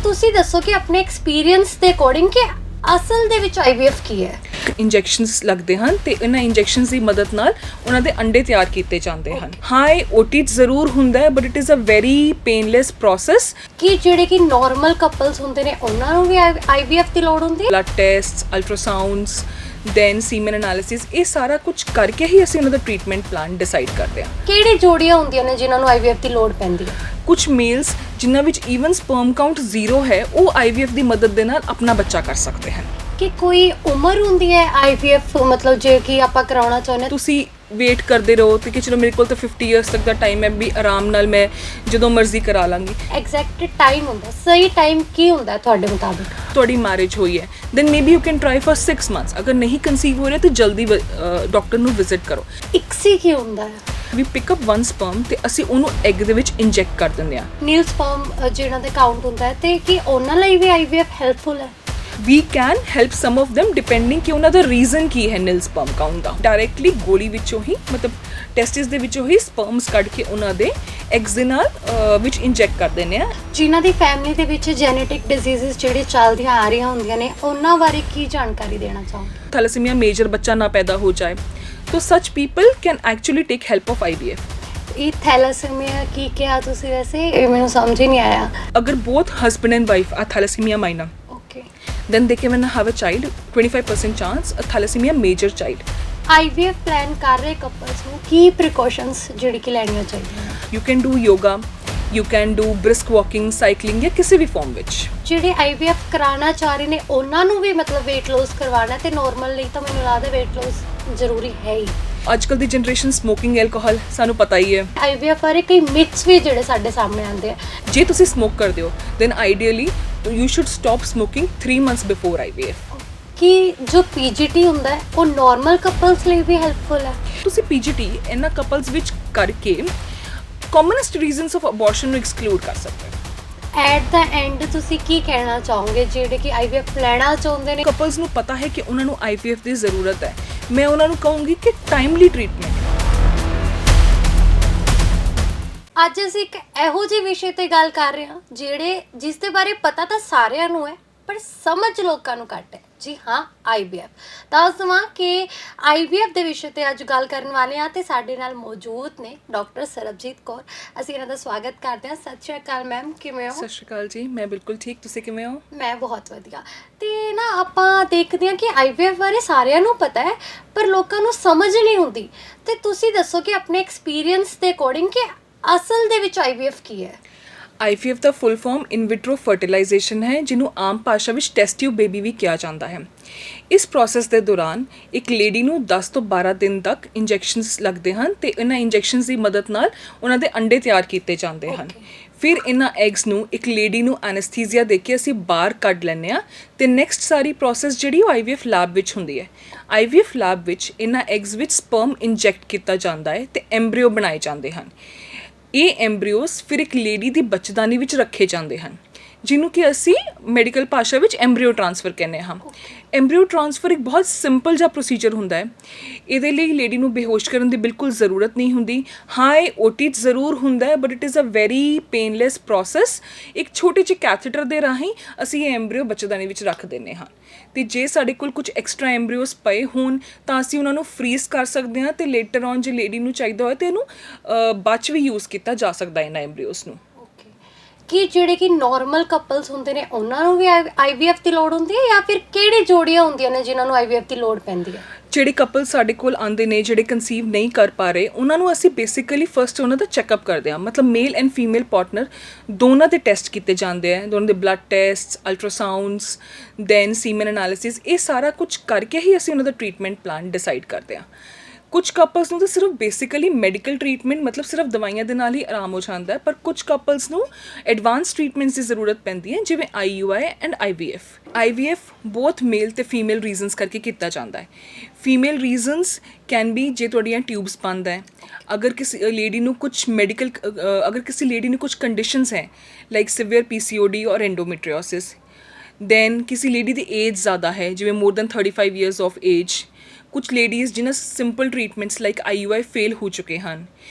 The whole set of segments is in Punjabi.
ਤੁਸੀਂ ਦੱਸੋ ਕਿ ਆਪਣੇ ਐਕਸਪੀਰੀਅੰਸ ਦੇ ਅਕੋਰਡਿੰਗ ਕਿ ਅਸਲ ਦੇ ਵਿੱਚ ਆਈਵੀਐਫ ਕੀ ਹੈ? ਇੰਜੈਕਸ਼ਨਸ ਲੱਗਦੇ ਹਨ ਤੇ ਇਹਨਾਂ ਇੰਜੈਕਸ਼ਨਸ ਦੀ ਮਦਦ ਨਾਲ ਉਹਨਾਂ ਦੇ ਅੰਡੇ ਤਿਆਰ ਕੀਤੇ ਜਾਂਦੇ ਹਨ। ਹਾਂ, ਇਹ ਓਟੀ ਜ਼ਰੂਰ ਹੁੰਦਾ ਹੈ but it is a very painless process. ਕਿ ਜਿਹੜੇ ਕਿ ਨਾਰਮਲ ਕਪਲਸ ਹੁੰਦੇ ਨੇ ਉਹਨਾਂ ਨੂੰ ਵੀ ਆਈਵੀਐਫ ਦੀ ਲੋੜ ਹੁੰਦੀ ਹੈ? ਬਲੱਡ ਟੈਸਟ, ਅਲਟਰਾਸਾਊਂਡਸ, ਦੈਨ ਸੀਮਨ ਐਨਾਲਿਸਿਸ, ਇਹ ਸਾਰਾ ਕੁਝ ਕਰਕੇ ਹੀ ਅਸੀਂ ਉਹਨਾਂ ਦਾ ਟ੍ਰੀਟਮੈਂਟ ਪਲਾਨ ਡਿਸਾਈਡ ਕਰਦੇ ਹਾਂ। ਕਿਹੜੀ ਜੋੜੀਆਂ ਹੁੰਦੀਆਂ ਨੇ ਜਿਨ੍ਹਾਂ ਨੂੰ ਆਈਵੀਐਫ ਦੀ ਲੋੜ ਪੈਂਦੀ ਹੈ? ਕੁਝ ਮੇਲਸ ਜਿਨ੍ਹਾਂ ਵਿੱਚ ਈਵਨ ਸਪਰਮ ਕਾਊਂਟ 0 ਹੈ, ਉਹ ਆਈਵੀਐਫ ਦੀ ਮਦਦ ਦੇ ਨਾਲ ਆਪਣਾ ਬੱਚਾ ਕਰ ਸਕਦੇ ਹਨ। ਕਿ ਕੋਈ ਉਮਰ ਹੁੰਦੀ ਹੈ ਆਈਵੀਐਫ ਮਤਲਬ ਜੇ ਕਿ ਆਪਾਂ ਕਰਾਉਣਾ ਚਾਹੁੰਦੇ ਹਾਂ? ਤੁਸੀਂ ਵੇਟ ਕਰਦੇ ਰਹੋ ਤੇ ਕਿ ਚਲੋ ਮੇਰੇ ਕੋਲ ਤਾਂ 50 ਇਅਰਸ ਤੱਕ ਦਾ ਟਾਈਮ ਹੈ, ਵੀ ਆਰਾਮ ਨਾਲ ਮੈਂ ਜਦੋਂ ਮਰਜ਼ੀ ਕਰਾ ਲਾਂਗੀ। ਐਗਜ਼ੈਕਟ ਟਾਈਮ ਹੁੰਦਾ, ਸਹੀ ਟਾਈਮ ਕੀ ਹੁੰਦਾ ਤੁਹਾਡੇ ਮੁਤਾਬਿਕ? ਤੁਹਾਡੀ ਮੈਰਿਜ ਹੋਈ ਹੈ then maybe you can try for 6 months. ਅਗਰ ਨਹੀਂ ਕਨਸੀਵ ਹੋ ਰਿਹਾ ਤਾਂ ਜਲਦੀ ਡਾਕਟਰ ਨੂੰ ਵਿਜ਼ਿਟ ਕਰੋ। ਇਕਸੀ ਕੀ ਹੁੰਦਾ ਹੈ? ਵੀ ਪਿਕ ਅਪ ਵਨ ਸਪਰਮ ਤੇ ਅਸੀਂ ਉਹਨੂੰ ਐਗ ਦੇ ਵਿੱਚ ਇੰਜੈਕਟ ਕਰ ਦਿੰਦੇ ਆ। ਨੀਲ ਸਪਰਮ ਜਿਹਨਾਂ ਦੇ ਕਾਊਂਟ ਹੁੰਦਾ ਹੈ ਤੇ ਕੀ ਉਹਨਾਂ ਲਈ ਵੀ ਆਈਵੀਐਫ ਹੈਲਪਫੁਲ ਹੈ? We can help some of them depending ਕਿ ਉਹਨਾਂ ਦਾ ਰੀਜ਼ਨ ਕੀ ਹੈ ਨੀਲ ਸਪਰਮ ਕਾਊਂਟ ਦਾ। ਡਾਇਰੈਕਟਲੀ ਗੋਲੀ ਵਿੱਚੋਂ ਹੀ ਮਤਲਬ ਟੈਸਟਿਸ ਦੇ ਵਿੱਚੋਂ ਹੀ ਸਪਰਮਸ ਕੱਢ ਕੇ ਉਹਨਾਂ ਦੇ ਐਗਸ ਦੇ ਨਾਲ ਵਿੱਚ ਇੰਜੈਕਟ ਕਰ ਦਿੰਦੇ ਆ। ਜਿਨ੍ਹਾਂ ਦੀ ਫੈਮਿਲੀ ਦੇ ਵਿੱਚ ਜੈਨੇਟਿਕ ਡਿਜ਼ੀਜ਼ਸ ਜਿਹੜੇ ਚੱਲਦੀਆਂ ਆ ਰਹੀਆਂ ਹੁੰਦੀਆਂ ਨੇ ਉਹਨਾਂ ਬਾਰੇ ਕੀ ਜਾਣਕਾਰੀ ਦੇਣਾ ਚਾਹੋਗੇ? ਥੈਲੇਸੀਮੀਆ ਮੇਜਰ ਬੱਚਾ ਨਾ ਪੈਦਾ ਹੋ ਜਾਏ तो such people can actually take help of IVF। ਇਹ ਥੈਲੇਸੀਮੀਆ ਕੀ ਕਿਹਾ ਤੁਸੀਂ ਵੈਸੇ? ਇਹ ਮੈਨੂੰ ਸਮਝ ਹੀ ਨਹੀਂ ਆਇਆ। ਅਗਰ both husband and wife are thalassemia minor, okay, then they can have a child, 25% chance a thalassemia major child। IVF plan ਕਰ ਰਹੇ ਕਪਲਸ ਨੂੰ ਕੀ ਪ੍ਰੀਕਾਸ਼ਨਸ ਜਿਹੜੀ ਕਿ ਲੈਣੀਆਂ ਚਾਹੀਦੀਆਂ ਨੇ? You can do yoga, you can do brisk walking, cycling ਜਾਂ ਕਿਸੇ ਵੀ ਫਾਰਮ ਵਿੱਚ। ਜਿਹੜੇ ਆਈਵੀਐਫ ਕਰਾਉਣਾ ਚਾਹ ਰਹੇ ਨੇ ਉਹਨਾਂ ਨੂੰ ਵੀ ਮਤਲਬ weight loss ਕਰਵਾਉਣਾ ਤੇ ਨਾਰਮਲ ਲਈ ਤਾਂ ਮੈਨੂੰ ਲੱਗਦਾ weight loss ਜ਼ਰੂਰੀ ਹੈ ਹੀ। ਅੱਜ ਕੱਲ੍ਹ ਦੀ ਜਨਰੇਸ਼ਨ ਸਮੋਕਿੰਗ, ਐਲਕੋਹਲ ਸਾਨੂੰ ਪਤਾ ਹੀ ਹੈ। ਆਈਵੀਐਫ ਬਾਰੇ ਕਈ ਮਿਥਸ ਵੀ ਜਿਹੜੇ ਸਾਡੇ ਸਾਹਮਣੇ ਆਉਂਦੇ ਆ। ਜੇ ਤੁਸੀਂ ਸਮੋਕ ਕਰਦੇ ਹੋ then ideally you should stop smoking 3 months before IVF। ਕਿ ਜੋ ਪੀਜੀਟੀ ਹੁੰਦਾ ਹੈ ਉਹ ਨਾਰਮਲ ਕਪਲਸ ਲਈ ਵੀ ਹੈਲਪਫੁਲ ਹੈ? ਤੁਸੀਂ ਪੀਜੀਟੀ ਇਹਨਾਂ ਕਪਲਸ ਵਿੱਚ ਕਰਕੇ ਕਾਮਨੈਸਟ ਰੀਜ਼ਨਸ ਆਫ ਅਬੋਰਸ਼ਨ ਨੂੰ ਐਕਸਕਲੂਡ ਕਰ ਸਕਦੇ ਹੋ। ਐਟ ਦਾ ਐਂਡ ਤੁਸੀਂ ਕੀ ਕਹਿਣਾ ਚਾਹੋਗੇ ਜਿਹੜੇ ਕਿ ਆਈਵੀਐਫ ਲੈਣਾ ਚਾਹੁੰਦੇ ਨੇ? ਕਪਲਸ ਨੂੰ ਪਤਾ ਹੈ ਕਿ ਉਹਨਾਂ ਨੂੰ IVF ਦੀ ਜ਼ਰੂਰਤ ਹੈ, ਮੈਂ ਉਹਨਾਂ ਨੂੰ ਕਹੂੰਗੀ ਕਿ ਟਾਈਮਲੀ ਟ੍ਰੀਟਮੈਂਟ। ਅੱਜ ਅਸੀਂ ਇੱਕ ਇਹੋ ਜਿਹੇ ਵਿਸ਼ੇ ਤੇ ਗੱਲ ਕਰ ਰਹੇ ਹਾਂ ਜਿਸ ਦੇ ਬਾਰੇ ਪਤਾ ਤਾਂ ਸਾਰਿਆਂ ਨੂੰ ਹੈ ਪਰ ਸਮਝ ਲੋਕਾਂ ਨੂੰ ਘੱਟ ਹੈ। ਜੀ ਹਾਂ, ਆਈਵੀਐਫ। ਦੱਸ ਦੇਵਾਂ ਕਿ ਆਈਵੀਐਫ ਦੇ ਵਿਸ਼ੇ ਤੇ ਅੱਜ ਗੱਲ ਕਰਨ ਵਾਲੇ ਹਾਂ ਤੇ ਸਾਡੇ ਨਾਲ ਮੌਜੂਦ ਨੇ ਡਾਕਟਰ ਸਰਬਜੀਤ ਕੌਰ। ਅਸੀਂ ਇਹਨਾਂ ਦਾ ਸਵਾਗਤ ਕਰਦੇ ਹਾਂ। ਸਤਿ ਸ਼੍ਰੀ ਅਕਾਲ ਮੈਮ, ਕਿਵੇਂ ਹੋ? ਸਤਿ ਸ਼੍ਰੀ ਅਕਾਲ ਜੀ, ਮੈਂ ਬਿਲਕੁਲ ਠੀਕ, ਤੁਸੀਂ ਕਿਵੇਂ ਹੋ? ਮੈਂ ਬਹੁਤ ਵਧੀਆ। ਤੇ ਨਾ ਆਪਾਂ ਦੇਖਦੇ ਹਾਂ ਕਿ ਆਈਵੀਐਫ ਬਾਰੇ ਸਾਰਿਆਂ ਨੂੰ ਪਤਾ ਹੈ ਪਰ ਲੋਕਾਂ ਨੂੰ ਸਮਝ ਨਹੀਂ ਹੁੰਦੀ। ਤੇ ਤੁਸੀਂ ਦੱਸੋ ਕਿ ਆਪਣੇ ਐਕਸਪੀਰੀਅੰਸ ਦੇ ਅਕੋਰਡਿੰਗ ਕਿ ਅਸਲ ਦੇ ਵਿੱਚ ਆਈਵੀਐਫ ਕੀ ਹੈ? IVF ਦਾ ਫੁੱਲ ਫਾਰਮ ਇਨ ਵਿਟਰੋ ਫਰਟੀਲਾਈਜੇਸ਼ਨ ਹੈ, ਜਿਹਨੂੰ ਆਮ ਭਾਸ਼ਾ ਵਿੱਚ ਟੈਸਟ ਟਿਊਬ ਬੇਬੀ ਵੀ ਕਿਹਾ ਜਾਂਦਾ ਹੈ। ਇਸ ਪ੍ਰੋਸੈਸ ਦੇ ਦੌਰਾਨ ਇੱਕ ਲੇਡੀ ਨੂੰ 10 ਤੋਂ 12 ਦਿਨ ਤੱਕ ਇੰਜੈਕਸ਼ਨਸ ਲੱਗਦੇ ਹਨ ਤੇ ਇਹਨਾਂ ਇੰਜੈਕਸ਼ਨਸ ਦੀ ਮਦਦ ਨਾਲ ਉਹਨਾਂ ਦੇ ਅੰਡੇ ਤਿਆਰ ਕੀਤੇ ਜਾਂਦੇ ਹਨ। ਫਿਰ ਇਹਨਾਂ ਐਗਸ ਨੂੰ ਇੱਕ ਲੇਡੀ ਨੂੰ ਐਨਸਥੀਸੀਆ ਦੇ ਕੇ ਅਸੀਂ ਬਾਹਰ ਕੱਢ ਲੈਂਦੇ ਹਾਂ ਤੇ ਨੈਕਸਟ ਸਾਰੀ ਪ੍ਰੋਸੈਸ ਜਿਹੜੀ ਉਹ IVF ਲੈਬ ਵਿੱਚ ਹੁੰਦੀ ਹੈ। IVF ਲੈਬ ਵਿੱਚ ਇਹਨਾਂ ਐਗਸ ਵਿੱਚ ਸਪਰਮ ਇੰਜੈਕਟ ਕੀਤਾ ਜਾਂਦਾ ਹੈ ਤੇ ਐਮਬ੍ਰੀਓ ਬਣਾਏ ਜਾਂਦੇ ਹਨ। ਇਹ ਐਮਬ੍ਰੀਓਸ ਫਿਰ ਇੱਕ ਲੇਡੀ ਦੀ ਬੱਚੇਦਾਨੀ ਵਿੱਚ ਰੱਖੇ ਜਾਂਦੇ ਹਨ, ਜਿਹਨੂੰ ਕਿ ਅਸੀਂ ਮੈਡੀਕਲ ਭਾਸ਼ਾ ਵਿੱਚ ਐਮਬ੍ਰੀਓ ਟ੍ਰਾਂਸਫਰ ਕਹਿੰਦੇ ਹਾਂ। ਐਮਬ੍ਰੀਓ ਟ੍ਰਾਂਸਫਰ ਇੱਕ ਬਹੁਤ ਸਿੰਪਲ ਜਿਹਾ ਪ੍ਰੋਸੀਜਰ ਹੁੰਦਾ ਹੈ। ਇਹਦੇ ਲਈ ਲੇਡੀ ਨੂੰ ਬੇਹੋਸ਼ ਕਰਨ ਦੀ ਬਿਲਕੁਲ ਜ਼ਰੂਰਤ ਨਹੀਂ ਹੁੰਦੀ। ਹਾਂ, ਇਹ ਓਟੀ ਜ਼ਰੂਰ ਹੁੰਦਾ ਹੈ but it is a very painless process. ਇੱਕ ਛੋਟੇ ਜਿਹੇ ਕੈਥੇਟਰ ਦੇ ਰਾਹੀਂ ਅਸੀਂ ਇਹ ਐਮਬ੍ਰੀਓ ਬੱਚੇਦਾਨੀ ਵਿੱਚ ਰੱਖ ਦਿੰਦੇ ਹਾਂ ਤੇ ਜੇ ਸਾਡੇ ਕੋਲ ਕੁਝ ਐਕਸਟਰਾ ਐਮਬ੍ਰੀਓਸ ਪਏ ਹੋਣ ਤਾਂ ਅਸੀਂ ਉਹਨਾਂ ਨੂੰ ਫਰੀਜ਼ ਕਰ ਸਕਦੇ ਹਾਂ ਤੇ ਲੇਟਰ ਔਨ ਜੇ ਲੇਡੀ ਨੂੰ ਚਾਹੀਦਾ ਹੋਏ ਤਾਂ ਇਹਨੂੰ ਬਾਅਦ 'ਚ ਵੀ ਯੂਜ਼ ਕੀਤਾ ਜਾ ਸਕਦਾ ਇਹਨਾਂ ਐਮਬ੍ਰੀਓਸ ਨੂੰ। ਕਿ ਜਿਹੜੇ ਕਿ ਨਾਰਮਲ ਕਪਲਸ ਹੁੰਦੇ ਨੇ ਉਹਨਾਂ ਨੂੰ ਵੀ ਆਈਵੀਐਫ ਦੀ ਲੋੜ ਹੁੰਦੀ ਹੈ ਜਾਂ ਫਿਰ ਕਿਹੜੀ ਜੋੜੀਆਂ ਹੁੰਦੀਆਂ ਨੇ ਜਿਨ੍ਹਾਂ ਨੂੰ ਆਈਵੀਐਫ ਦੀ ਲੋੜ ਪੈਂਦੀ ਹੈ? ਜਿਹੜੇ ਕਪਲ ਸਾਡੇ ਕੋਲ ਆਉਂਦੇ ਨੇ ਜਿਹੜੇ ਕਨਸੀਵ ਨਹੀਂ ਕਰ ਪਾ ਰਹੇ, ਉਹਨਾਂ ਨੂੰ ਅਸੀਂ ਬੇਸਿਕਲੀ ਫਸਟ ਉਹਨਾਂ ਦਾ ਚੈੱਕਅਪ ਕਰਦੇ ਹਾਂ। ਮਤਲਬ ਮੇਲ ਐਂਡ ਫੀਮੇਲ ਪਾਰਟਨਰ ਦੋਨਾਂ ਦੇ ਟੈਸਟ ਕੀਤੇ ਜਾਂਦੇ ਆ, ਦੋਨਾਂ ਦੇ ਬਲੱਡ ਟੈਸਟ, ਅਲਟਰਾਸਾਊਂਡਸ, ਦੈਨ ਸੀਮਨ ਐਨਾਲਿਸਿਸ, ਇਹ ਸਾਰਾ ਕੁਝ ਕਰਕੇ ਹੀ ਅਸੀਂ ਉਹਨਾਂ ਦਾ ਟ੍ਰੀਟਮੈਂਟ ਪਲਾਨ ਡਿਸਾਈਡ ਕਰਦੇ ਹਾਂ। ਕੁਝ ਕਪਲਸ ਨੂੰ ਤਾਂ ਸਿਰਫ ਬੇਸਿਕਲੀ ਮੈਡੀਕਲ ਟ੍ਰੀਟਮੈਂਟ ਮਤਲਬ ਸਿਰਫ ਦਵਾਈਆਂ ਦੇ ਨਾਲ ਹੀ ਆਰਾਮ ਹੋ ਜਾਂਦਾ ਹੈ, ਪਰ ਕੁਝ ਕਪਲਸ ਨੂੰ ਐਡਵਾਂਸ ਟ੍ਰੀਟਮੈਂਟਸ ਦੀ ਜ਼ਰੂਰਤ ਪੈਂਦੀ ਹੈ, ਜਿਵੇਂ IUI ਐਂਡ IVF। IVF ਬੋਥ ਮੇਲ ਤੇ ਫੀਮੇਲ ਰੀਜ਼ਨਸ ਕਰਕੇ ਕੀਤਾ ਜਾਂਦਾ ਹੈ। Female reasons can B J ਤੁਹਾਡੀਆਂ ਟਿਊਬਸ ਬੰਦ ਹੈ, ਅਗਰ ਕਿਸੇ ਲੇਡੀ ਨੂੰ ਕਿਸੇ ਲੇਡੀ ਨੂੰ ਕੁਝ ਕੰਡੀਸ਼ਨਸ ਹੈ ਲਾਈਕ ਸਿਵੀਅਰ PCOD ਔਰ ਐਂਡੋਮੈਟ੍ਰੀਓਸਿਸ, ਦੈਨ ਕਿਸੇ ਲੇਡੀ ਦੀ ਏਜ ਜ਼ਿਆਦਾ ਹੈ ਜਿਵੇਂ more than 35 years of age, ਕੁਝ ਲੇਡੀਜ਼ ਜਿਨ੍ਹਾਂ simple treatments like IUI fail ਹੋ ਚੁੱਕੇ ਹਨ,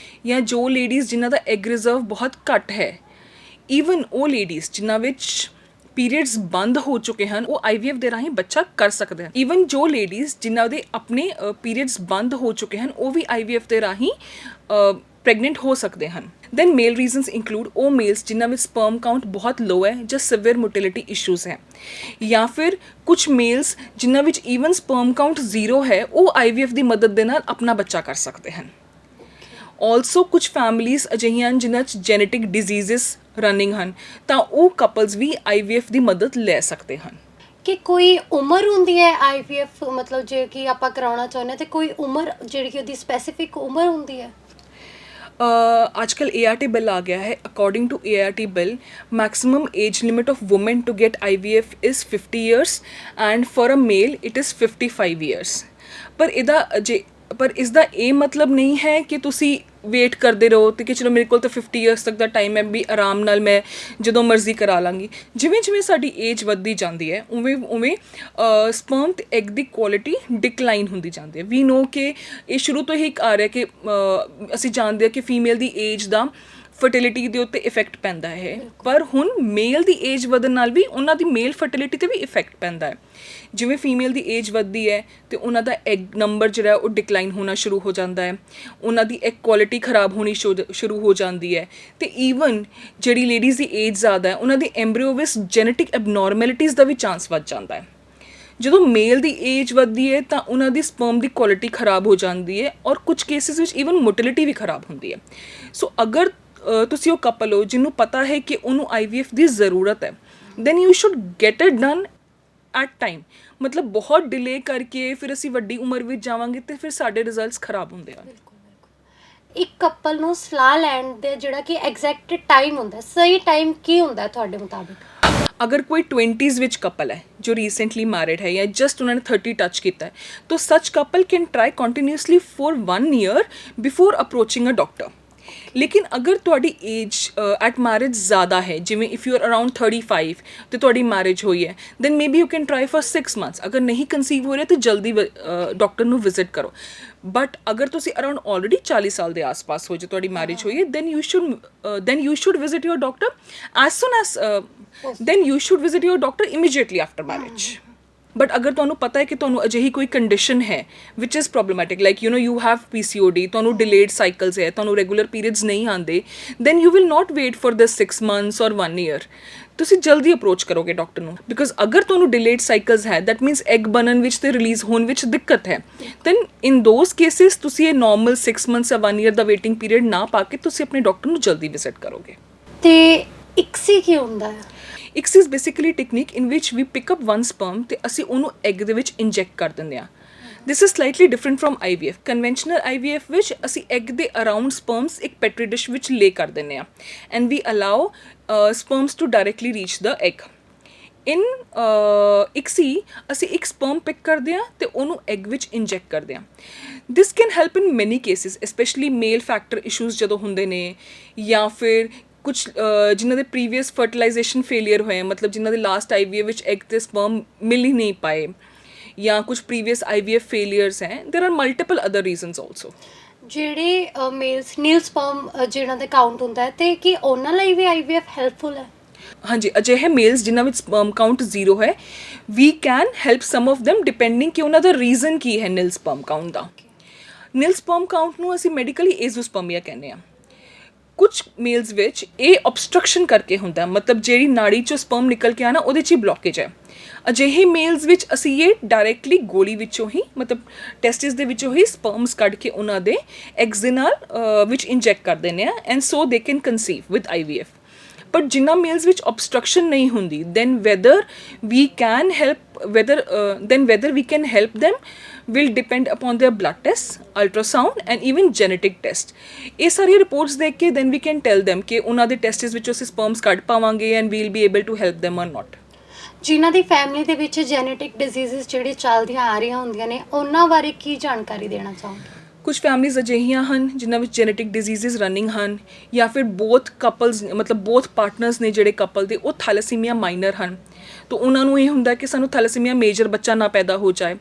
ਜਾਂ ਜੋ ਲੇਡੀਜ਼ ਜਿਨ੍ਹਾਂ ਦਾ ਐਗ ਰਿਜ਼ਰਵ ਬਹੁਤ ਘੱਟ ਹੈ, ਈਵਨ ਉਹ ਲੇਡੀਜ਼ ਜਿਨ੍ਹਾਂ ਵਿੱਚ ਪੀਰੀਅਡਸ ਬੰਦ ਹੋ ਚੁੱਕੇ ਹਨ ਉਹ IVF ਦੇ ਰਾਹੀਂ ਬੱਚਾ ਕਰ ਸਕਦੇ ਹਨ। ਈਵਨ ਜੋ ਲੇਡੀਜ਼ ਜਿਨ੍ਹਾਂ ਦੇ ਆਪਣੇ ਪੀਰੀਅਡਸ ਬੰਦ ਹੋ ਚੁੱਕੇ ਹਨ ਉਹ ਵੀ IVF ਦੇ ਰਾਹੀਂ ਪ੍ਰੈਗਨੈਂਟ ਹੋ ਸਕਦੇ ਹਨ। ਦੈਨ ਮੇਲ ਰੀਜ਼ਨਸ ਇੰਕਲੂਡ ਉਹ ਮੇਲਸ ਜਿਨ੍ਹਾਂ ਵਿੱਚ ਸਪਰਮ ਕਾਊਂਟ ਬਹੁਤ ਲੋ ਹੈ ਜਾਂ ਸਿਵੀਅਰ ਮੋਟਿਲਿਟੀ ਇਸ਼ੂਜ਼ ਹੈ, ਜਾਂ ਫਿਰ ਕੁਝ ਮੇਲਸ ਜਿਨ੍ਹਾਂ ਵਿੱਚ ਈਵਨ ਸਪਰਮ ਕਾਊਂਟ ਜ਼ੀਰੋ ਹੈ ਉਹ IVF ਦੀ ਮਦਦ ਦੇ ਨਾਲ ਆਪਣਾ ਬੱਚਾ ਕਰ ਸਕਦੇ ਹਨ। ਆਲਸੋ ਕੁਝ ਫੈਮਲੀਜ਼ ਅਜਿਹੀਆਂ ਹਨ ਜਿਨ੍ਹਾਂ 'ਚ ਜੈਨੇਟਿਕ ਡਿਜ਼ੀਜ਼ਸ ਰਨਿੰਗ ਹਨ ਤਾਂ ਉਹ ਕਪਲਸ ਵੀ IVF ਦੀ ਮਦਦ ਲੈ ਸਕਦੇ ਹਨ। ਕਿ ਕੋਈ ਉਮਰ ਹੁੰਦੀ ਹੈ IVF ਮਤਲਬ ਜੇ ਕਿ ਆਪਾਂ ਕਰਾਉਣਾ ਚਾਹੁੰਦੇ ਹਾਂ ਤੇ ਕੋਈ ਉਮਰ ਜਿਹੜੀ ਕਿ ਉਹਦੀ ਸਪੈਸੀਫਿਕ ਉਮਰ ਹੁੰਦੀ ਹੈ? आजकल ART बिल आ गया है। According to ART bill maximum age limit of women to get IVF is 50 years and for a male it is 55 years. पर इसका ये मतलब नहीं है कि तुसी वेट करते रहो तो कि चलो मेरे को तो 50 ईयर्स तक का टाइम है भी आराम नाल मैं जो मर्जी करा लाँगी। जिमें जिमें साडी एज वधदी जाती है उवें उवें स्पर्म ते एग की क्वालिटी डिकलाइन होंदी जाती है। वी नो कि ये शुरू तो ही आ रहा है कि असी जानते हैं कि फीमेल की एज का फर्टिलिटी ਦੇ ਉੱਤੇ ਇਫੈਕਟ ਪੈਂਦਾ ਹੈ, ਪਰ ਹੁਣ ਮੇਲ ਦੀ ਏਜ ਵਧਣ ਨਾਲ ਵੀ ਉਹਨਾਂ ਦੀ ਮੇਲ ਫਰਟੀਲਿਟੀ ਤੇ ਵੀ ਇਫੈਕਟ ਪੈਂਦਾ ਹੈ। ਜਿਵੇਂ ਫੀਮੇਲ ਦੀ ਏਜ ਵੱਧਦੀ ਹੈ ਤੇ ਉਹਨਾਂ ਦਾ ਐਗ ਨੰਬਰ ਜਿਹੜਾ ਉਹ ਡਿਕਲਾਈਨ ਹੋਣਾ ਸ਼ੁਰੂ ਹੋ ਜਾਂਦਾ ਹੈ, ਉਹਨਾਂ ਦੀ ਐਗ ਕੁਆਲਿਟੀ ਖਰਾਬ ਹੋਣੀ ਸ਼ੁਰੂ ਹੋ ਜਾਂਦੀ ਹੈ ਤੇ ਈਵਨ ਜਿਹੜੀ ਲੇਡੀਜ਼ ਦੀ ਏਜ ਜ਼ਿਆਦਾ ਹੈ ਉਹਨਾਂ ਦੀ ਐਮਬ੍ਰੀਓ ਵਿੱਚ ਜੈਨੇਟਿਕ ਐਬਨੋਰਮੈਲਿਟੀਜ਼ ਦਾ ਵੀ ਚਾਂਸ ਵੱਧ ਜਾਂਦਾ ਹੈ। ਜਦੋਂ ਮੇਲ ਦੀ ਏਜ ਵੱਧਦੀ ਹੈ ਤਾਂ ਉਹਨਾਂ ਦੀ ਸਪਰਮ ਦੀ ਕੁਆਲਿਟੀ ਖਰਾਬ ਹੋ ਜਾਂਦੀ ਹੈ ਔਰ ਕੁਝ ਕੇਸਿਸ ਵਿੱਚ ਈਵਨ ਮੋਟਿਲਿਟੀ ਵੀ ਖਰਾਬ ਹੁੰਦੀ ਹੈ। ਸੋ ਅਗਰ ਤੁਸੀਂ ਉਹ ਕਪਲ ਹੋ ਜਿਹਨੂੰ ਪਤਾ ਹੈ ਕਿ ਉਹਨੂੰ IVF ਦੀ ਜ਼ਰੂਰਤ ਹੈ then you should get it done at time. ਮਤਲਬ ਬਹੁਤ ਡਿਲੇ ਕਰਕੇ ਫਿਰ ਅਸੀਂ ਵੱਡੀ ਉਮਰ ਵਿੱਚ ਜਾਵਾਂਗੇ ਤੇ ਫਿਰ ਸਾਡੇ ਰਿਜ਼ਲਟਸ ਖਰਾਬ ਹੁੰਦੇ ਹਨ। ਇੱਕ ਕਪਲ ਨੂੰ ਸਲਾਹ ਲੈਣ ਦੇ ਜਿਹੜਾ ਕਿ ਐਗਜ਼ੈਕਟ ਟਾਈਮ ਹੁੰਦਾ, ਸਹੀ ਟਾਈਮ ਕੀ ਹੁੰਦਾ ਤੁਹਾਡੇ ਮੁਤਾਬਿਕ? अगर कोई 20s ਵਿੱਚ कपल है जो रिसेंटली मैरिड है या जस्ट उन्होंने 30 टच किया है तो such couple can try continuously for 1 year before approaching a doctor. लेकिन अगर तुहाडी एज एट मैरिज ज़्यादा है जिमें इफ़ यू आर अराउंड 35 तो तुहाडी मैरिज हुई है then maybe you can try for 6 months. अगर नहीं कंसीव हो रहा तो जल्दी डॉक्टर नू विजिट करो। बट अगर तुसी अराउंड ऑलरेडी 40 साल के आस पास हो जो तुहाडी मैरिज हुई है then you should visit your doctor as soon as then you should visit your doctor immediately after marriage। But अगर तुहानू पता है कि तुहानू अजिही कोई कंडीशन है which is problematic like you have PCOD, तुहानू डिलेड साइकल्स है, तुहानू रेगुलर पीरियड्स नहीं आते, then you will not wait for this 6 months और 1 ईयर। तुसी जल्दी अप्रोच करोगे डॉक्टर नू बिकॉज अगर तुहानू डिलेड साइकल्स है दैट मीनस एग बनन विच ते रिलीज़ होने विच दिक्कत है दैन इन दोज केसिस तुसी ये नॉर्मल 6 मंथ्स या 1 ईयर का वेटिंग पीरियड ना पा के तुसी अपने डॉक्टर नू जल्दी विजिट करोगे। ਤੇ ਇਕਸੀ ਕੀ ਹੁੰਦਾ ਹੈ? ICSI is basically technique in which we pick up one sperm ते असी उन्हों एग दे विच इंजैक्ट कर दिंदे आ। This is slightly different from IVF। Conventional IVF विच असी एग दे अराउंड स्पर्म्स एक पेट्री डिश विच ले कर दिंदे आ and we allow sperms to directly reach the egg. In ICSI असी एक स्पर्म पिक करते हैं तो उन्होंने एग विच इंजैक्ट करते हैं। This can help in many cases specially mail factor issues जो होंगे ने या फिर कुछ जिन्हों के प्रीवियस फर्टिलाइजेशन फेलियर हुए मतलब जिन्हों के लास्ट IVF विच एग ते स्पर्म मिल ही नहीं पाए या कुछ प्रीवियस IVF फेलियर्स हैं। There are multiple other reasons also. ਜਿਹੜੇ ਮੇਲਸ ਨੀਲ ਸਪਰਮ ਜਿਹਨਾਂ ਦਾ ਕਾਊਂਟ ਹੁੰਦਾ ਹੈ ਤੇ ਕੀ ਉਹਨਾਂ ਲਈ ਵੀ IVF ਹੈਲਪਫੁਲ ਹੈ? हाँ जी, अजिहे मेल्स जिन्हों में स्पर्म काउंट जीरो है we can help some of them depending कि उन्होंने रीजन की है नील स्पर्म काउंट का। नील स्पर्म काउंट नूं असीं मैडिकली एजोस्पर्मिया कहने आ। कुछ मेल्स विच ये ऑबस्ट्रक्शन करके होंदा मतलब ਜਿਹੜੀ ਨਾੜੀ ਚੋਂ ਸਪਰਮ ਨਿਕਲ ਕੇ ਆਣਾ ਉਹਦੇ 'ਚ ਹੀ ਬਲੌਕੇਜ ਹੈ। ਅਜਿਹੇ ਮੇਲਸ ਵਿੱਚ ਅਸੀਂ ਇਹ ਡਾਇਰੈਕਟਲੀ ਗੋਲੀ ਵਿੱਚੋਂ ਹੀ ਮਤਲਬ ਟੈਸਟਿਸ ਦੇ ਵਿੱਚੋਂ ਹੀ ਸਪਰਮਸ ਕੱਢ ਕੇ ਉਹਨਾਂ ਦੇ ਐਗਸ ਦੇ ਨਾਲ ਵਿੱਚ ਇੰਜੈਕਟ ਕਰ ਦਿੰਦੇ ਆ and so they can conceive with IVF। but ਜਿਨ੍ਹਾਂ ਮੇਲਸ ਵਿੱਚ obstruction ਨਹੀਂ ਹੁੰਦੀ then whether we can help them will depend upon their blood tests, ultrasound and even genetic test। ਇਹ ਸਾਰੀਆਂ ਰਿਪੋਰਟਸ ਦੇਖ ਕੇ then we can tell them ਕਿ ਉਹਨਾਂ ਦੇ ਟੈਸਟਸ ਵਿੱਚੋਂ ਅਸੀਂ ਸਪਰਮਸ ਕੱਢ ਪਾਵਾਂਗੇ and we'll be able to help them or not। ਜਿਨ੍ਹਾਂ ਦੀ ਫੈਮਿਲੀ ਦੇ ਵਿੱਚ ਜੈਨੇਟਿਕ ਡਿਜ਼ੀਜ਼ਸ ਜਿਹੜੇ ਚੱਲਦੀਆਂ ਆ ਰਹੀਆਂ ਹੁੰਦੀਆਂ ਨੇ ਉਹਨਾਂ ਬਾਰੇ ਕੀ ਜਾਣਕਾਰੀ ਦੇਣਾ ਚਾਹੋਗੇ? कुछ फैमिलीज़ अजिहियां हन जिन्हां विच जेनेटिक डिजीज़ रनिंग हन या फिर बोथ कपल्स मतलब बोथ पार्टनर्स ने जिहड़े कपल दे वो थैलेसीमिया माइनर हन तो उन्होंने ये हुंदा कि सानू थैलेसीमिया मेजर बच्चा ना पैदा हो जाए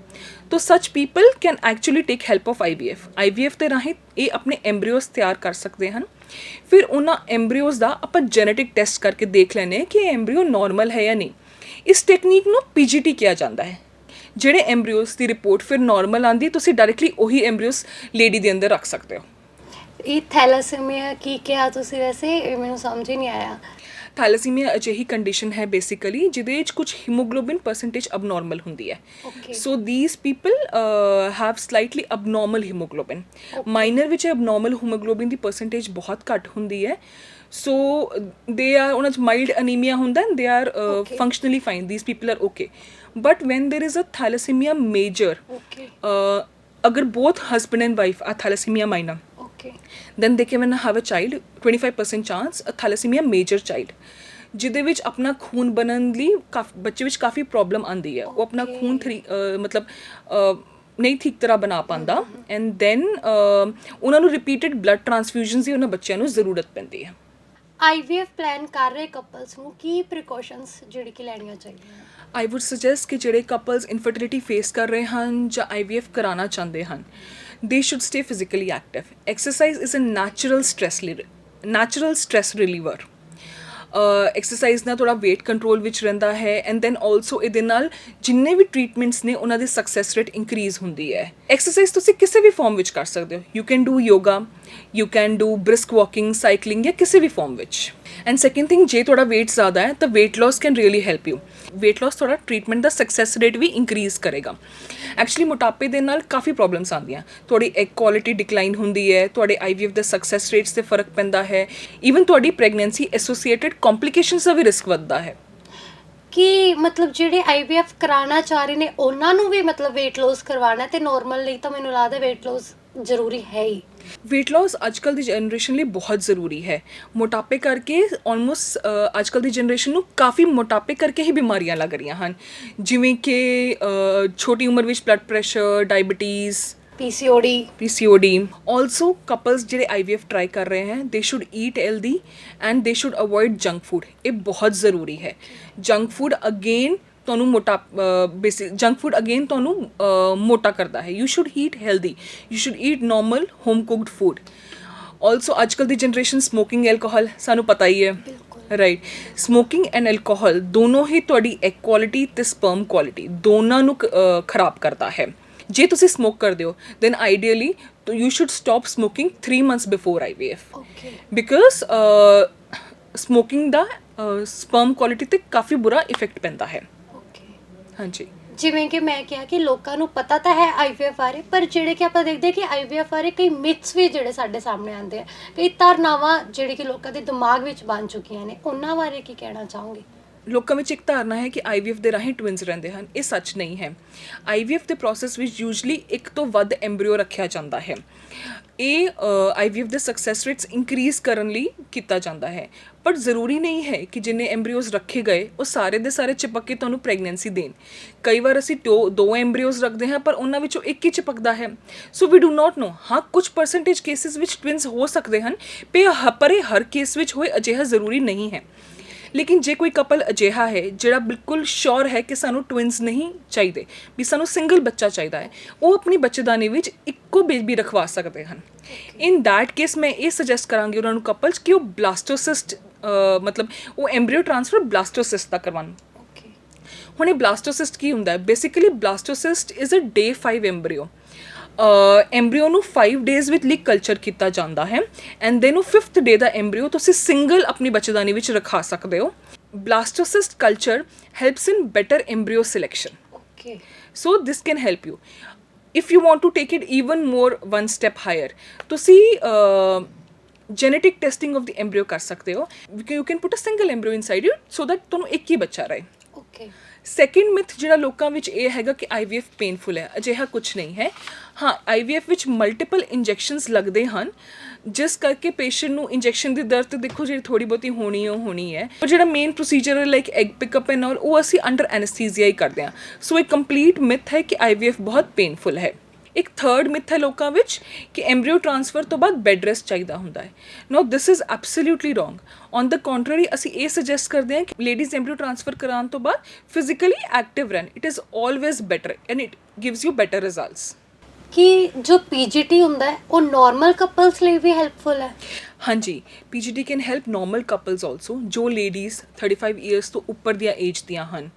तो such people can actually take help of IVF के राही ये अपने एम्ब्रियोज तैयार कर सकते हैं। फिर उन्होंने एम्ब्रियोज का आप जेनेटिक टेस्ट करके देख लेने कि एम्ब्रियो नॉर्मल है या नहीं। ਇਸ ਟੈਕਨੀਕ ਨੂੰ ਪੀਜੀਟੀ ਕਿਹਾ ਜਾਂਦਾ ਹੈ। ਜਿਹੜੇ ਐਮਬਰੀਓਸ ਦੀ ਰਿਪੋਰਟ ਫਿਰ ਨਾਰਮਲ ਆਂਦੀ ਤੁਸੀਂ ਡਾਇਰੈਕਟਲੀ ਉਹੀ ਐਮਬਰੀਓਸ ਲੇਡੀ ਦੇ ਅੰਦਰ ਰੱਖ ਸਕਦੇ ਹੋ। ਇਹ ਥੈਲਾਸੀਮੀਆ ਕੀ ਕਿਹਾ ਤੁਸੀਂ ਵੈਸੇ, ਇਹ ਮੈਨੂੰ ਸਮਝ ਹੀ ਨਹੀਂ ਆਇਆ। ਥੈਲੇਸੀਮੀਆ ਅਜਿਹੀ ਕੰਡੀਸ਼ਨ ਹੈ ਬੇਸਿਕਲੀ ਜਿਹਦੇ ਵਿੱਚ ਕੁਝ ਹੀਮੋਗਲੋਬਿਨ ਪਰਸੈਂਟੇਜ ਅਬਨੋਰਮਲ ਹੁੰਦੀ ਹੈ। Okay. So these people have slightly abnormal haemoglobin. Minor ਵਿੱਚ ਅਬਨੋਰਮਲ ਹੀਮੋਗਲੋਬਿਨ ਦੀ ਪਰਸੈਂਟੇਜ ਬਹੁਤ ਘੱਟ ਹੁੰਦੀ ਹੈ। ਸੋ ਦੇ ਆਰ ਉਹਨਾਂ 'ਚ ਮਾਈਲਡ ਅਨੀਮੀਆ ਹੁੰਦਾ and they are functionally fine, these people are okay. But when there is a thalassaemia major, Okay. ਅਗਰ both husband and wife are thalassaemia minor, Okay. then they can have a child, 25% chance a thalassemia major child, ਜਿਹਦੇ ਵਿੱਚ ਆਪਣਾ ਖੂਨ ਬਣਨ ਲਈ ਬੱਚੇ ਵਿੱਚ ਕਾਫੀ ਪ੍ਰੋਬਲਮ ਆਉਂਦੀ ਹੈ। ਉਹ ਆਪਣਾ ਖੂਨ ਮਤਲਬ ਨਹੀਂ ਠੀਕ ਤਰ੍ਹਾਂ ਬਣਾ ਪਾਉਂਦਾ ਐਂਡ ਦੈਨ ਉਹਨਾਂ ਨੂੰ ਰਿਪੀਟਡ ਬਲੱਡ ਟ੍ਰਾਂਸਫਿਊਜ਼ਨਸ ਦੀ ਉਹਨਾਂ ਬੱਚਿਆਂ ਨੂੰ ਜ਼ਰੂਰਤ ਪੈਂਦੀ ਹੈ। ਆਈਵੀਐਫ ਪਲਾਨ ਕਰ ਰਹੇ ਕਪਲਸ ਨੂੰ ਕੀ ਪ੍ਰੀਕਾਸ਼ਨਸ ਜਿਹੜੀ ਕਿ ਲੈਣੀਆਂ ਚਾਹੀਦੀਆਂ? ਆਈ ਵੁੱਡ ਸੁਜੈਸਟ ਕਿ ਜਿਹੜੇ ਕਪਲਸ ਇਨਫਰਟੀਲਿਟੀ ਫੇਸ ਕਰ ਰਹੇ ਹਨ ਜਾਂ IVF ਕਰਾਉਣਾ ਚਾਹੁੰਦੇ ਹਨ, they should stay physically active. Exercise is a natural stress reliever. Exercise ਨਾਲ ਥੋੜਾ weight ਕੰਟਰੋਲ ਵਿੱਚ ਰਹਿੰਦਾ ਹੈ ਐਂਡ ਦੈਨ ਆਲਸੋ ਇਹਦੇ ਨਾਲ ਜਿੰਨੇ ਵੀ ਟ੍ਰੀਟਮੈਂਟਸ ਨੇ ਉਹਨਾਂ ਦੀ ਸਕਸੈਸ ਰੇਟ ਇਨਕਰੀਜ਼ ਹੁੰਦੀ ਹੈ। ਐਕਸਰਸਾਈਜ਼ ਤੁਸੀਂ ਕਿਸੇ ਵੀ ਫਾਰਮ ਵਿੱਚ ਕਰ ਸਕਦੇ ਹੋ। You can do yoga, you can do brisk walking, cycling ਜਾਂ ਕਿਸੇ ਵੀ ਫਾਰਮ ਵਿੱਚ। ਐਂਡ ਸੈਕਿੰਡ ਥਿੰਗ, ਜੇ ਤੁਹਾਡਾ weight ਜ਼ਿਆਦਾ ਹੈ ਤਾਂ weight loss can really help you. weight loss ਤੁਹਾਡਾ ਟ੍ਰੀਟਮੈਂਟ ਦਾ ਸਕਸੈਸ ਰੇਟ ਵੀ ਇਨਕਰੀਜ਼ ਕਰੇਗਾ। ਐਕਚੁਅਲੀ ਮੋਟਾਪੇ ਦੇ ਨਾਲ ਕਾਫੀ ਪ੍ਰੋਬਲਮਸ ਆਉਂਦੀਆਂ, ਤੁਹਾਡੀ ਐਗ ਕੁਆਲਿਟੀ ਡਿਕਲਾਈਨ ਹੁੰਦੀ ਹੈ, ਤੁਹਾਡੇ IVF ਦੇ ਸਕਸੈਸ ਰੇਟਸ 'ਤੇ ਫਰਕ ਪੈਂਦਾ ਹੈ, ਈਵਨ ਤੁਹਾਡੀ ਪ੍ਰੈਗਨੈਂਸੀ ਐਸੋਸੀਏਟਡ ਕੰਪਲਿਕੇਸ਼ਨਸ ਦਾ ਵੀ ਰਿਸਕ ਵੱਧਦਾ ਹੈ। ਕਿ ਮਤਲਬ ਜਿਹੜੇ ਆਈਵੀਐਫ ਕਰਾਉਣਾ ਚਾਹ ਰਹੇ ਨੇ ਉਹਨਾਂ ਨੂੰ ਵੀ ਮਤਲਬ weight loss ਕਰਵਾਉਣਾ ਤੇ ਨਾਰਮਲ ਲਈ ਤਾਂ ਮੈਨੂੰ ਲੱਗਦਾ weight loss ਜ਼ਰੂਰੀ ਹੈ ਹੀ। weight loss ਅੱਜ ਕੱਲ੍ਹ ਦੀ ਜਨਰੇਸ਼ਨ ਲਈ ਬਹੁਤ ਜ਼ਰੂਰੀ ਹੈ। ਮੋਟਾਪੇ ਕਰਕੇ ਆਲਮੋਸਟ ਅੱਜ ਕੱਲ੍ਹ ਦੀ ਜਨਰੇਸ਼ਨ ਨੂੰ ਕਾਫੀ ਮੋਟਾਪੇ ਕਰਕੇ ਹੀ ਬਿਮਾਰੀਆਂ ਲੱਗ ਰਹੀਆਂ ਹਨ, ਜਿਵੇਂ ਕਿ ਛੋਟੀ ਉਮਰ ਵਿੱਚ blood pressure, diabetes, PCOD. Also couples ਜਿਹੜੇ IVF ਟਰਾਈ ਕਰ ਰਹੇ ਹਨ, they should eat healthy and they should avoid junk food. ਇਹ ਬਹੁਤ ਜ਼ਰੂਰੀ ਹੈ। ਜੰਕ ਫੂਡ ਅਗੇਨ ਤੁਹਾਨੂੰ ਮੋਟਾ ਕਰਦਾ ਹੈ। You should eat healthy, you should eat normal home cooked food. Also ਅੱਜ ਕੱਲ੍ਹ ਦੀ ਜਨਰੇਸ਼ਨ ਸਮੋਕਿੰਗ, ਐਲਕੋਹਲ, ਸਾਨੂੰ ਪਤਾ ਹੀ ਹੈ, ਰਾਈਟ। ਸਮੋਕਿੰਗ ਐਂਡ ਐਲਕੋਹਲ ਦੋਨੋਂ ਹੀ ਤੁਹਾਡੀ ਐਗ ਕੁਆਲਿਟੀ ਅਤੇ ਸਪਰਮ ਕੁਆਲਿਟੀ ਦੋਨਾਂ ਨੂੰ ਖਰਾਬ ਕਰਦਾ ਹੈ। ਜੇ ਤੁਸੀਂ ਸਮੋਕ ਕਰਦੇ ਹੋ then ideally you should stop smoking 3 months before IVF, because smoking ਦਾ ਸਪਰਮ ਕੁਆਲਿਟੀ 'ਤੇ ਕਾਫੀ ਬੁਰਾ ਇਫੈਕਟ ਪੈਂਦਾ ਹੈ। ਹਾਂਜੀ, ਜਿਵੇਂ ਕਿ ਮੈਂ ਕਿਹਾ ਕਿ ਲੋਕਾਂ ਨੂੰ ਪਤਾ ਤਾਂ ਹੈ ਆਈਵੀਐਫ ਬਾਰੇ, ਪਰ ਜਿਹੜੇ ਕਿ ਆਪਾਂ ਦੇਖਦੇ ਕਿ ਆਈਵੀਐਫ ਬਾਰੇ ਕਈ ਮਿਥਸ ਵੀ ਜਿਹੜੇ ਸਾਡੇ ਸਾਹਮਣੇ ਆਉਂਦੇ ਆ, ਕਈ ਧਾਰਨਾਵਾਂ ਜਿਹੜੇ ਕਿ ਲੋਕਾਂ ਦੇ ਦਿਮਾਗ ਵਿੱਚ ਬਣ ਚੁੱਕੀਆਂ ਨੇ, ਉਹਨਾਂ ਬਾਰੇ ਕੀ ਕਹਿਣਾ ਚਾਹੋਗੇ? ਲੋਕਾਂ ਵਿੱਚ ਇੱਕ ਧਾਰਨਾ ਹੈ ਕਿ IVF ਦੇ ਰਾਹੀਂ ਟਵਿਨਸ ਰਹਿੰਦੇ ਹਨ। ਇਹ ਸੱਚ ਨਹੀਂ ਹੈ। IVF ਦੇ ਪ੍ਰੋਸੈਸ ਵਿੱਚ ਯੂਜਲੀ ਇੱਕ ਤੋਂ ਵੱਧ ਐਮਬਰੀਓ ਰੱਖਿਆ ਜਾਂਦਾ ਹੈ। ਇਹ IVF ਦੇ ਸਕਸੈਸ ਰੇਟਸ ਇਨਕਰੀਜ਼ ਕਰਨ ਲਈ ਕੀਤਾ ਜਾਂਦਾ ਹੈ, ਪਰ ਜ਼ਰੂਰੀ ਨਹੀਂ ਹੈ ਕਿ ਜਿੰਨੇ ਐਮਬਰੀਓਜ਼ ਰੱਖੇ ਗਏ ਉਹ ਸਾਰੇ ਦੇ ਸਾਰੇ ਚਿਪਕ ਕੇ ਤੁਹਾਨੂੰ ਪ੍ਰੈਗਨੈਂਸੀ ਦੇਣ। ਕਈ ਵਾਰ ਅਸੀਂ ਦੋ ਐਮਬਰੀਓਜ਼ ਰੱਖਦੇ ਹਾਂ ਪਰ ਉਹਨਾਂ ਵਿੱਚੋਂ ਇੱਕ ਹੀ ਚਿਪਕਦਾ ਹੈ। ਸੋ ਵੀ ਡੂ ਨਾਟ ਨੋ। ਹਾਂ, ਕੁਝ ਪਰਸੈਂਟੇਜ ਕੇਸਿਸ ਵਿੱਚ ਟਵਿਨਸ ਹੋ ਸਕਦੇ ਹਨ, ਪਰ ਇਹ ਹਰ ਕੇਸ ਵਿੱਚ ਹੋਏ ਅਜਿਹਾ ਜ਼ਰੂਰੀ ਨਹੀਂ ਹੈ। ਲੇਕਿਨ ਜੇ ਕੋਈ ਕਪਲ ਅਜਿਹਾ ਹੈ ਜਿਹੜਾ ਬਿਲਕੁਲ ਸ਼ੋਰ ਹੈ ਕਿ ਸਾਨੂੰ ਟਵਿਨਸ ਨਹੀਂ ਚਾਹੀਦੇ, ਵੀ ਸਾਨੂੰ ਸਿੰਗਲ ਬੱਚਾ ਚਾਹੀਦਾ ਹੈ, ਉਹ ਆਪਣੀ ਬੱਚੇਦਾਨੀ ਵਿੱਚ ਇੱਕੋ ਬੇਬੀ ਰਖਵਾ ਸਕਦੇ ਹਨ। ਇਨ ਦੈਟ ਕੇਸ ਮੈਂ ਇਹ ਸੁਜੈਸਟ ਕਰਾਂਗੀ ਉਹਨਾਂ ਨੂੰ ਕਪਲਸ ਕਿ ਉਹ ਬਲਾਸਟੋਸਿਸਟ ਮਤਲਬ ਉਹ ਐਮਬਰੀਓ ਟ੍ਰਾਂਸਫਰ ਬਲਾਸਟੋਸਿਸਟ ਦਾ ਕਰਵਾਉਣ। ਹੁਣ ਇਹ ਬਲਾਸਟੋਸਿਸਟ ਕੀ ਹੁੰਦਾ ਹੈ? Basically blastocyst is a day 5 embryo. Embryo ਨੂੰ 5 days ਵਿੱਚ ਲੀਕ ਕਲਚਰ ਕੀਤਾ ਜਾਂਦਾ ਹੈ ਐਂਡ ਦੈਨ ਉਹ 5th day ਦਾ ਐਮਬਰੀਓ ਤੁਸੀਂ ਸਿੰਗਲ ਆਪਣੀ ਬੱਚੇਦਾਨੀ ਵਿੱਚ ਰਖਾ ਸਕਦੇ ਹੋ। Blastocyst culture helps in better embryo selection. So this can help you if you want to take it even more 1 step higher. ਤੁਸੀਂ genetic testing of the embryo ਕਰ ਸਕਦੇ ਹੋ। You can put a single embryo inside you so that ਤੁਹਾਨੂੰ ਇੱਕ ਹੀ ਬੱਚਾ ਰਹੇ। ਸੈਕਿੰਡ ਮਿਥ ਜਿਹੜਾ ਲੋਕਾਂ ਵਿੱਚ ਇਹ ਹੈਗਾ ਕਿ IVF ਪੇਨਫੁਲ ਹੈ, ਅਜਿਹਾ ਕੁਛ ਨਹੀਂ ਹੈ। ਹਾਂ, IVF ਵਿੱਚ ਮਲਟੀਪਲ ਇੰਜੈਕਸ਼ਨਸ ਲੱਗਦੇ ਹਨ, ਜਿਸ ਕਰਕੇ ਪੇਸ਼ੈਂਟ ਨੂੰ ਇੰਜੈਕਸ਼ਨ ਦੀ ਦਰਦ ਦੇਖੋ ਜਿਹੜੀ ਥੋੜੀ ਬਹੁਤੀ ਹੋਣੀ ਹੈ। ਉਹ ਜਿਹੜਾ ਮੇਨ ਪ੍ਰੋਸੀਜਰ ਹੈ like egg pickup and all, ਉਹ ਅਸੀਂ ਅੰਡਰ ਐਨਸਥੀਸੀਆ ਹੀ ਕਰਦੇ ਹਾਂ। ਸੋ ਇਹ ਕੰਪਲੀਟ ਮਿਥ ਹੈ ਕਿ IVF ਬਹੁਤ ਪੇਨਫੁਲ ਹੈ। ਇੱਕ ਥਰਡ ਮਿਥ ਹੈ ਲੋਕਾਂ ਵਿੱਚ ਕਿ ਐਮਬਰੀਓ ਟ੍ਰਾਂਸਫਰ ਤੋਂ ਬਾਅਦ ਬੈੱਡ ਰੈਸਟ ਚਾਹੀਦਾ ਹੁੰਦਾ ਹੈ। No, this is absolutely wrong. On the contrary ਅਸੀਂ ਇਹ ਸੁਜੈਸਟ ਕਰਦੇ ਹਾਂ ਕਿ ਲੇਡੀਜ਼ ਐਮਬਰੀਓ ਟ੍ਰਾਂਸਫਰ ਕਰਾਉਣ ਤੋਂ ਬਾਅਦ ਫਿਜ਼ੀਕਲੀ ਐਕਟਿਵ ਰਹਿਣ। It is always better and it gives you better results. ਕਿ ਜੋ PGT ਹੁੰਦਾ ਹੈ ਉਹ ਨਾਰਮਲ ਕਪਲਸ ਲਈ ਵੀ ਹੈਲਪਫੁਲ ਹੈ? ਹਾਂਜੀ, PGT can help normal couples also ਜੋ ਲੇਡੀਜ਼ 35 ਇਅਰਸ ਤੋਂ ਉੱਪਰ ਦੀਆਂ ਏਜ ਦੀਆਂ ਹਨ।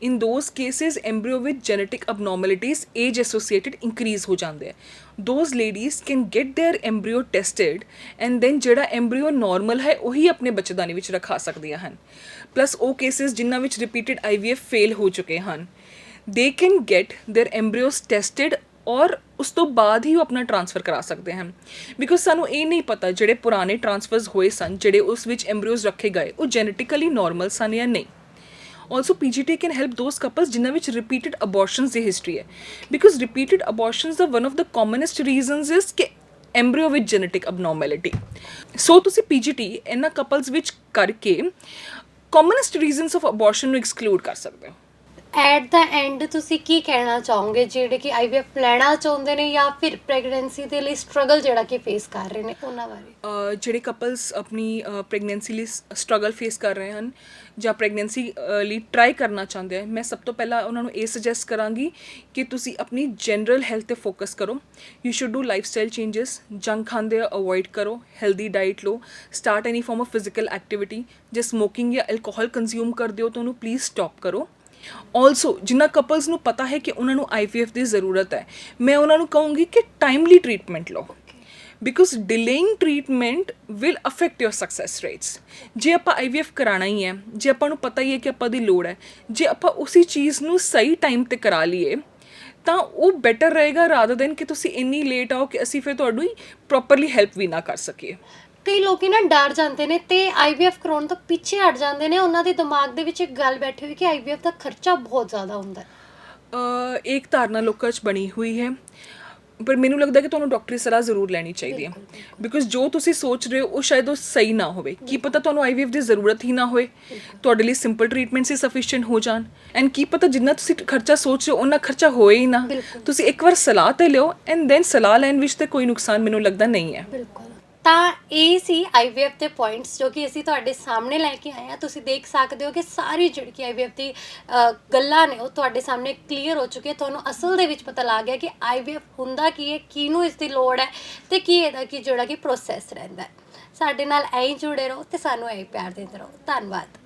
In those cases embryo with genetic abnormalities age associated increase ਹੋ ਜਾਂਦੇ ਹੈ। Those ladies can get their embryo tested and then ਜਿਹੜਾ ਐਮਬ੍ਰੀਓ ਨਾਰਮਲ ਹੈ ਉਹੀ ਆਪਣੇ ਬੱਚੇਦਾਨੀ ਵਿੱਚ ਰਖਾ ਸਕਦੀਆਂ ਹਨ। ਪਲੱਸ ਉਹ ਕੇਸਿਸ ਜਿਨ੍ਹਾਂ ਵਿੱਚ ਰਿਪੀਟਡ IVF ਫੇਲ ਹੋ ਚੁੱਕੇ ਹਨ, they can get their embryos tested ਔਰ ਉਸ ਤੋਂ ਬਾਅਦ ਹੀ ਉਹ ਆਪਣਾ ਟਰਾਂਸਫਰ ਕਰਾ ਸਕਦੇ ਹਨ। ਬਿਕੋਜ਼ ਸਾਨੂੰ ਇਹ ਨਹੀਂ ਪਤਾ ਜਿਹੜੇ ਪੁਰਾਣੇ ਟਰਾਂਸਫਰਸ ਹੋਏ ਸਨ, ਜਿਹੜੇ ਉਸ ਵਿੱਚ ਐਮਬ੍ਰੀਓਜ਼ ਰੱਖੇ ਗਏ, ਉਹ ਜੈਨੇਟਿਕਲੀ ਨਾਰਮਲ ਸਨ ਜਾਂ ਨਹੀਂ। Also PGT can help those couples ਜਿਨ੍ਹਾਂ ਵਿੱਚ ਰਿਪੀਟਡ ਅਬੋਰਸ਼ਨਸ ਦੀ ਹਿਸਟਰੀ ਹੈ, ਬਿਕੋਜ਼ ਰਿਪੀਟਡ ਅਬੋਰਸ਼ਨਸ ਦਾ one of the commonest reasons is ਕਿ ਐਮਬ੍ਰੀਓ ਵਿਦ ਜੈਨੇਟਿਕ ਅਬਨੋਰਮੈਲਿਟੀ। ਸੋ ਤੁਸੀਂ ਪੀਜੀਟੀ ਇਹਨਾਂ ਕਪਲਸ ਵਿੱਚ ਕਰਕੇ ਕਾਮਨੈਸਟ ਰੀਜ਼ਨਸ ਆਫ ਅਬੋਰਸ਼ਨ ਨੂੰ ਐਕਸਕਲੂਡ ਕਰ ਸਕਦੇ ਹੋ। ਐਟ ਦਾ ਐਂਡ ਤੁਸੀਂ ਕੀ ਕਹਿਣਾ ਚਾਹੋਗੇ ਜਿਹੜੇ ਕਿ IVF ਲੈਣਾ ਚਾਹੁੰਦੇ ਨੇ ਜਾਂ ਫਿਰ ਪ੍ਰੈਗਨੈਂਸੀ ਦੇ ਲਈ ਸਟਰਗਲ ਜਿਹੜਾ ਕਿ ਫੇਸ ਕਰ ਰਹੇ ਨੇ ਉਹਨਾਂ ਬਾਰੇ? ਜਿਹੜੇ ਕਪਲਸ ਆਪਣੀ ਪ੍ਰੈਗਨੈਂਸੀ ਲਈ ਸਟਰਗਲ ਫੇਸ ਕਰ ਰਹੇ ਹਨ ਜਾਂ ਪ੍ਰੈਗਨੈਂਸੀ ਲਈ ਟਰਾਈ ਕਰਨਾ ਚਾਹੁੰਦੇ ਆ, ਮੈਂ ਸਭ ਤੋਂ ਪਹਿਲਾਂ ਉਹਨਾਂ ਨੂੰ ਇਹ ਸੁਜੈਸਟ ਕਰਾਂਗੀ ਕਿ ਤੁਸੀਂ ਆਪਣੀ ਜਨਰਲ ਹੈਲਥ 'ਤੇ ਫੋਕਸ ਕਰੋ। You should do life style changes, junk ਖਾਂਦੇ ਆ ਅਵੋਇਡ ਕਰੋ, ਹੈਲਦੀ ਡਾਈਟ ਲਓ, start any farm of physical activity. ਜੇ ਸਮੋਕਿੰਗ ਜਾਂ ਐਲਕੋਹਲ ਕੰਜ਼ਿਊਮ ਕਰਦੇ ਹੋ ਤਾਂ ਉਹਨੂੰ ਪਲੀਜ਼ ਸਟਾਪ ਕਰੋ। ਆਲਸੋ ਜਿਨ੍ਹਾਂ ਕਪਲਸ ਨੂੰ ਪਤਾ ਹੈ ਕਿ ਉਹਨਾਂ ਨੂੰ IVF ਦੀ ਜ਼ਰੂਰਤ ਹੈ, ਮੈਂ ਉਹਨਾਂ ਨੂੰ ਕਹੂੰਗੀ ਕਿ ਟਾਈਮਲੀ ਟਰੀਟਮੈਂਟ ਲਓ, because delaying treatment will affect your success rates. ਜੇ ਆਪਾਂ IVF ਕਰਾਉਣਾ ਹੀ ਹੈ, ਜੇ ਆਪਾਂ ਨੂੰ ਪਤਾ ਹੀ ਹੈ ਕਿ ਆਪਾਂ ਦੀ ਲੋੜ ਹੈ, ਜੇ ਆਪਾਂ ਉਸੇ ਚੀਜ਼ ਨੂੰ ਸਹੀ ਟਾਈਮ 'ਤੇ ਕਰਾ ਲਈਏ ਤਾਂ ਉਹ ਬੈਟਰ ਰਹੇਗਾ ਰਾਦਰ ਦੈਨ ਕਿ ਤੁਸੀਂ ਇੰਨੀ ਲੇਟ ਆਓ ਕਿ ਅਸੀਂ ਫਿਰ ਤੁਹਾਡੀ ਪ੍ਰੋਪਰਲੀ ਹੈਲਪ ਵੀ ਨਾ ਕਰ ਸਕੀਏ। ਕਈ ਲੋਕੀ ਨਾ ਡਰ ਜਾਂਦੇ ਨੇ ਤੇ IVF ਕਰਾਉਣ ਤੋਂ ਪਿੱਛੇ ਹਟ ਜਾਂਦੇ ਨੇ। ਉਹਨਾਂ ਦੇ ਦਿਮਾਗ ਦੇ ਵਿੱਚ ਇੱਕ ਗੱਲ ਬੈਠੀ ਹੋਈ ਕਿ IVF ਦਾ ਖਰਚਾ ਬਹੁਤ ਜ਼ਿਆਦਾ ਹੁੰਦਾ ਹੈ। ਇੱਕ ਧਾਰਨਾ ਲੋਕਾਂ 'ਚ ਬਣੀ ਹੋਈ ਹੈ, ਪਰ ਮੈਨੂੰ ਲੱਗਦਾ ਕਿ ਤੁਹਾਨੂੰ ਡਾਕਟਰੀ ਸਲਾਹ ਜ਼ਰੂਰ ਲੈਣੀ ਚਾਹੀਦੀ ਹੈ, ਬਿਕੋਜ਼ ਜੋ ਤੁਸੀਂ ਸੋਚ ਰਹੇ ਹੋ ਉਹ ਸ਼ਾਇਦ ਉਹ ਸਹੀ ਨਾ ਹੋਵੇ। ਕੀ ਪਤਾ ਤੁਹਾਨੂੰ IVF ਦੀ ਜ਼ਰੂਰਤ ਹੀ ਨਾ ਹੋਏ, ਤੁਹਾਡੇ ਲਈ ਸਿੰਪਲ ਟਰੀਟਮੈਂਟਸ ਹੀ ਸਫੀਸ਼ੀਐਂਟ ਹੋ ਜਾਣ। ਐਂਡ ਕੀ ਪਤਾ ਜਿੰਨਾ ਤੁਸੀਂ ਖਰਚਾ ਸੋਚ ਰਹੇ ਹੋ ਉਹਨਾਂ ਖਰਚਾ ਹੋਏ ਹੀ ਨਾ। ਤੁਸੀਂ ਇੱਕ ਵਾਰ ਸਲਾਹ ਤੇ ਲਿਓ ਐਂਡ ਦੈਨ ਸਲਾਹ ਲੈਣ ਵਿੱਚ ਤੇ ਕੋਈ ਨੁਕਸਾਨ ਮੈਨੂੰ ਲੱਗਦਾ ਨਹੀਂ ਹੈ। ਬਿਲਕੁਲ। ਤਾਂ ਇਹ ਸੀ IVF ਦੇ ਪੁਆਇੰਟਸ ਜੋ ਕਿ ਅਸੀਂ ਤੁਹਾਡੇ ਸਾਹਮਣੇ ਲੈ ਕੇ ਆਏ ਹਾਂ। ਤੁਸੀਂ ਦੇਖ ਸਕਦੇ ਹੋ ਕਿ ਸਾਰੀ ਜਿਹੜੀ ਕਿ IVF ਦੀ ਗੱਲਾਂ ਨੇ ਉਹ ਤੁਹਾਡੇ ਸਾਹਮਣੇ ਕਲੀਅਰ ਹੋ ਚੁੱਕੀ ਹੈ। ਤੁਹਾਨੂੰ ਅਸਲ ਦੇ ਵਿੱਚ ਪਤਾ ਲੱਗ ਗਿਆ ਕਿ IVF ਹੁੰਦਾ ਕੀ ਹੈ, ਕਿਹਨੂੰ ਇਸ ਦੀ ਲੋੜ ਹੈ ਤੇ ਕੀ ਇਹਦਾ ਕੀ ਜਿਹੜਾ ਕਿ ਪ੍ਰੋਸੈਸ ਰਹਿੰਦਾ ਹੈ। ਸਾਡੇ ਨਾਲ ਐਂ ਹੀ ਜੁੜੇ ਰਹੋ ਤੇ ਸਾਨੂੰ ਐਂ ਪਿਆਰ ਦਿੰਦੇ ਰਹੋ। ਧੰਨਵਾਦ।